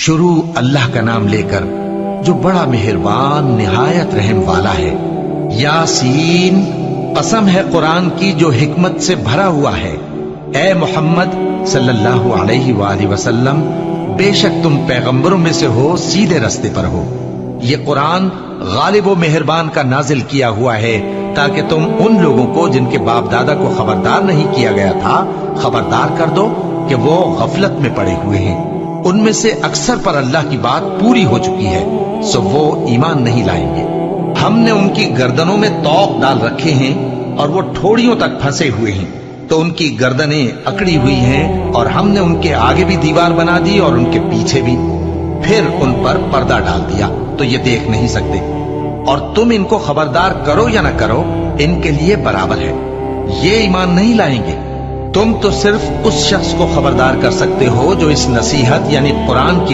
شروع اللہ کا نام لے کر جو بڑا مہربان نہایت رحم والا ہے۔ یاسین، قسم ہے قرآن کی جو حکمت سے بھرا ہوا ہے۔ اے محمد صلی اللہ علیہ وآلہ وسلم، بے شک تم پیغمبروں میں سے ہو، سیدھے رستے پر ہو۔ یہ قرآن غالب و مہربان کا نازل کیا ہوا ہے تاکہ تم ان لوگوں کو جن کے باپ دادا کو خبردار نہیں کیا گیا تھا خبردار کر دو کہ وہ غفلت میں پڑے ہوئے ہیں۔ ان میں سے اکثر پر اللہ کی بات پوری ہو چکی ہے، سو وہ ایمان نہیں لائیں گے۔ ہم نے ان کی گردنوں میں طوق ڈال رکھے ہیں اور وہ ٹھوڑیوں تک پھنسے ہوئے ہیں، تو ان کی گردنیں اکڑی ہوئی ہیں، اور ہم نے ان کے آگے بھی دیوار بنا دی اور ان کے پیچھے بھی، پھر ان پر پردہ ڈال دیا تو یہ دیکھ نہیں سکتے۔ اور تم ان کو خبردار کرو یا نہ کرو، ان کے لیے برابر ہے، یہ ایمان نہیں لائیں گے۔ تم تو صرف اس شخص کو خبردار کر سکتے ہو جو اس نصیحت یعنی قرآن کی